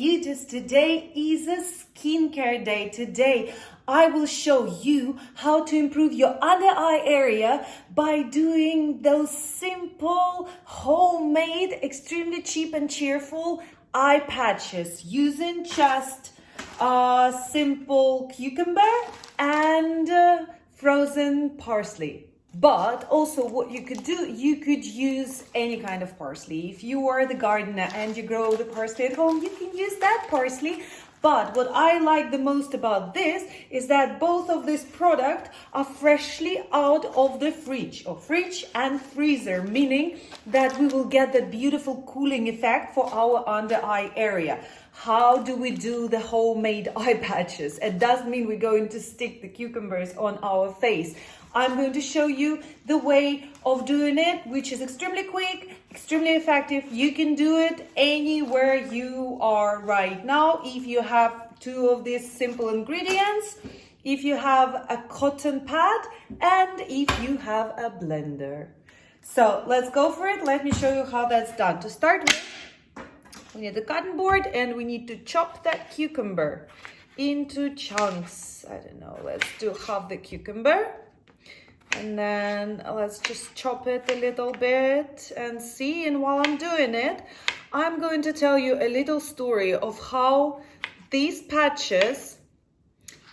beauties, today is a skincare day. Today I will show you how to improve your under eye area by doing those simple, homemade, extremely cheap and cheerful eye patches using just simple cucumber and frozen parsley. But also what you could do, you could use any kind of parsley. If you are the gardener and you grow the parsley at home, you can use that parsley. But what I like the most about this is that both of this product are freshly out of the fridge, or fridge and freezer, meaning that we will get that beautiful cooling effect for our under eye area. How do we do the homemade eye patches? It doesn't mean we're going to stick the cucumbers on our face. I'm going to show you the way of doing it, which is extremely quick, extremely effective. You can do it anywhere you are right now. If you have two of these simple ingredients, if you have a cotton pad, and if you have a blender. So let's go for it. Let me show you how that's done. To start with, we need the cotton board and we need to chop that cucumber into chunks. I don't know, let's do half the cucumber. And then let's just chop it a little bit and see. And while I'm doing it, I'm going to tell you a little story of how these patches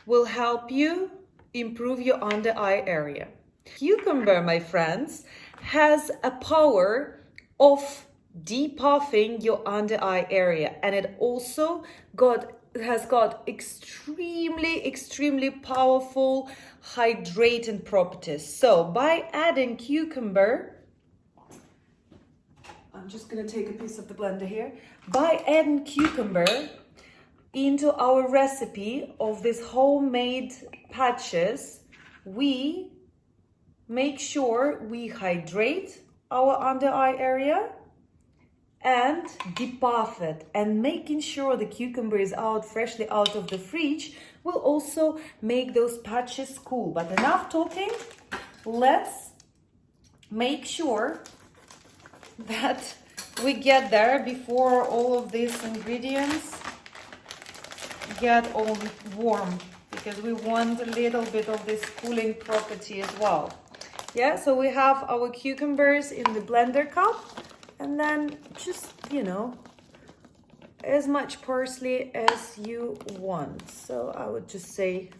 will help you improve your under eye area. Cucumber, my friends, has a power of depuffing your under eye area, and it also has got extremely powerful hydrating properties. So by adding cucumber, I'm just gonna take a piece of the blender here. By adding cucumber into our recipe of this homemade patches, we make sure we hydrate our under eye area and depuff it, and making sure the cucumber is freshly out of the fridge will also make those patches cool. But enough talking, let's make sure that we get there before all of these ingredients get all warm, because we want a little bit of this cooling property as well. Yeah, so we have our cucumbers in the blender cup. And then just, as much parsley as you want. So I would just say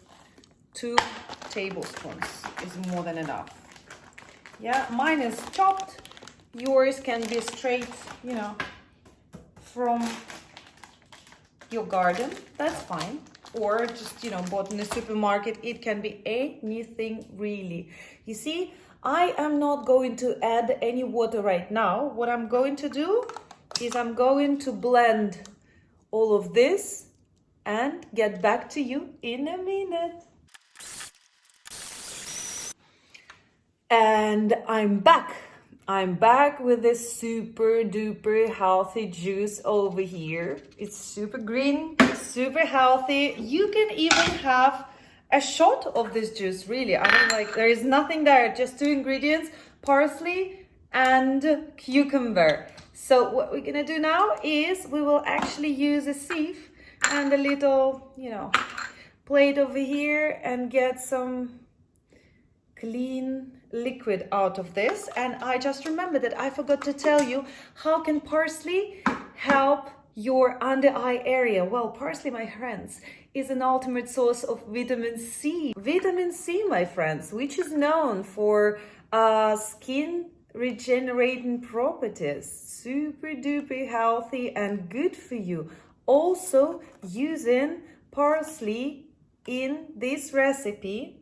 2 tablespoons is more than enough. Yeah, mine is chopped. Yours can be straight, from your garden. That's fine. Or just, bought in the supermarket. It can be anything really. You see, I am not going to add any water right now. What I'm going to do is I'm going to blend all of this and get back to you in a minute. And I'm back. I'm back with this super duper healthy juice over here. It's super green, super healthy. You can even have a shot of this juice, really. I mean, there is nothing there, just 2 ingredients, parsley and cucumber. So what we're gonna do now is we will actually use a sieve and a little, plate over here and get some clean liquid out of this. And I just remembered that I forgot to tell you, how can parsley help your under eye area? Well, parsley, my friends, is an ultimate source of vitamin C. Vitamin C, my friends, which is known for skin regenerating properties. Super duper healthy and good for you. Also, using parsley in this recipe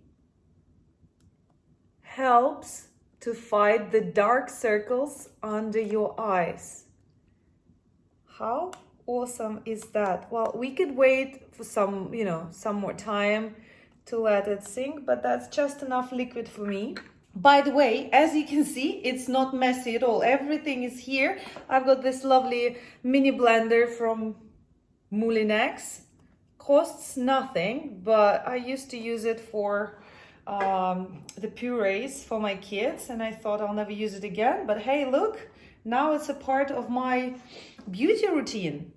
helps to fight the dark circles under your eyes. How awesome is that? Well, we could wait for some more time to let it sink, but that's just enough liquid for me. By the way, as you can see, it's not messy at all. Everything is here. I've got this lovely mini blender from Moulinex. Costs nothing, but I used to use it for the purees for my kids, and I thought I'll never use it again. But hey, look, now it's a part of my beauty routine.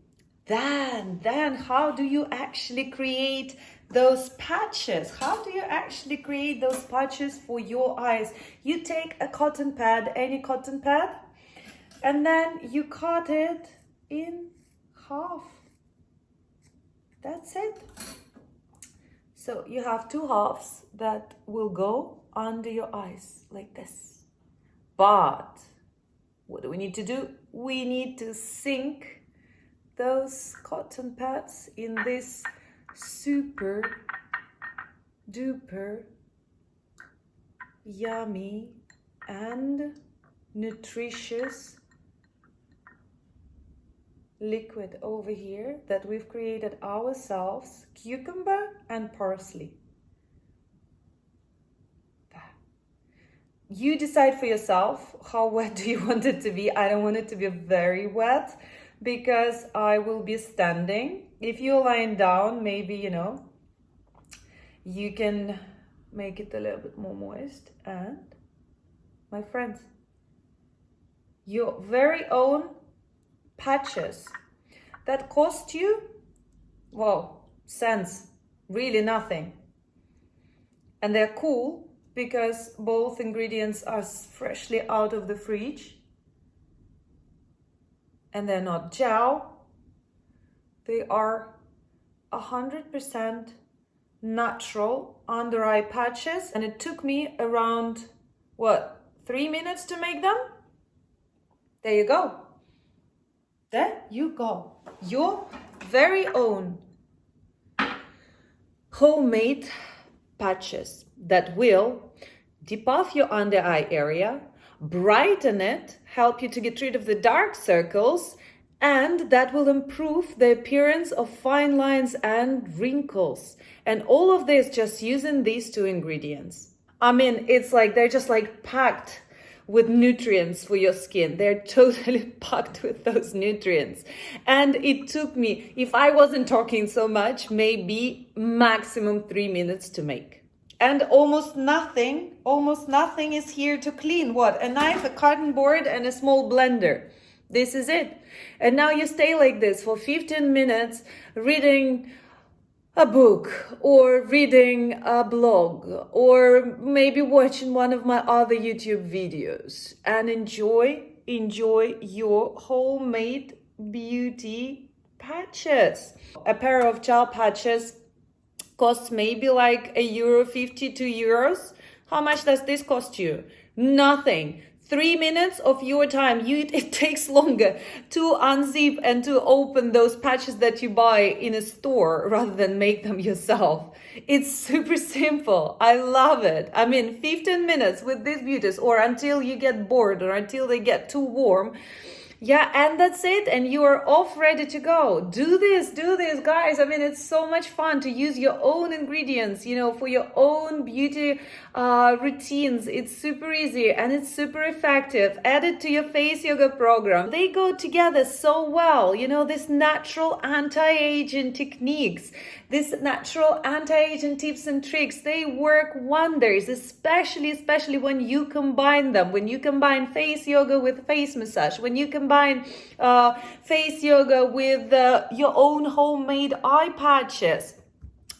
Then how do you actually create those patches? How do you actually create those patches for your eyes? You take a cotton pad, any cotton pad, and then you cut it in half. That's it. So you have two halves that will go under your eyes like this. But what do we need to do? We need to sink those cotton pads in this super duper yummy and nutritious liquid over here that we've created ourselves, cucumber and parsley. You decide for yourself how wet do you want it to be. I don't want it to be very wet because I will be standing. If you're lying down, maybe, you can make it a little bit more moist. And my friends, your very own patches that cost you, well, cents, really nothing. And they're cool because both ingredients are freshly out of the fridge. And they're not gel. They are 100% natural under eye patches. And it took me around, 3 minutes to make them? There you go. There you go. Your very own homemade patches that will depuff your under eye area, brighten it, help you to get rid of the dark circles, and that will improve the appearance of fine lines and wrinkles. And all of this just using these two ingredients. I mean, it's like they're just like packed with nutrients for your skin. They're totally packed with those nutrients. And it took me, if I wasn't talking so much, maybe maximum 3 minutes to make. And almost nothing is here to clean. What? A knife, a cotton board, and a small blender. This is it. And now you stay like this for 15 minutes reading a book or reading a blog or maybe watching one of my other YouTube videos and enjoy your homemade beauty patches. A pair of gel patches costs maybe like €1.50, €2. How much does this cost you? Nothing. 3 minutes of your time. It takes longer to unzip and to open those patches that you buy in a store rather than make them yourself. It's super simple. I love it. I mean, 15 minutes with these beauties, or until you get bored or until they get too warm. Yeah, and that's it. And you are off, ready to go. Do this, guys. I mean, it's so much fun to use your own ingredients, for your own beauty routines. It's super easy and it's super effective. Add it to your face yoga program. They go together so well. This natural anti-aging techniques, this natural anti-aging tips and tricks, they work wonders, especially when you combine them. When you combine face yoga with face massage, when you combine face yoga with your own homemade eye patches,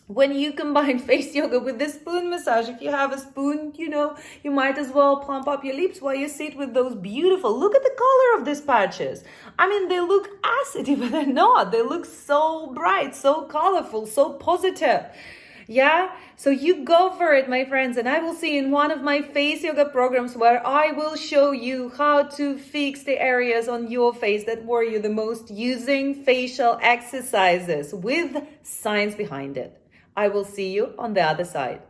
when you combine face yoga with the spoon massage. If you have a spoon, you might as well plump up your lips while you sit with those beautiful, look at the color of these patches. I mean, they look acidy, but they're not. They look so bright, so colorful, so positive. Yeah, so you go for it, my friends, and I will see you in one of my face yoga programs where I will show you how to fix the areas on your face that worry you the most using facial exercises with science behind it. I will see you on the other side.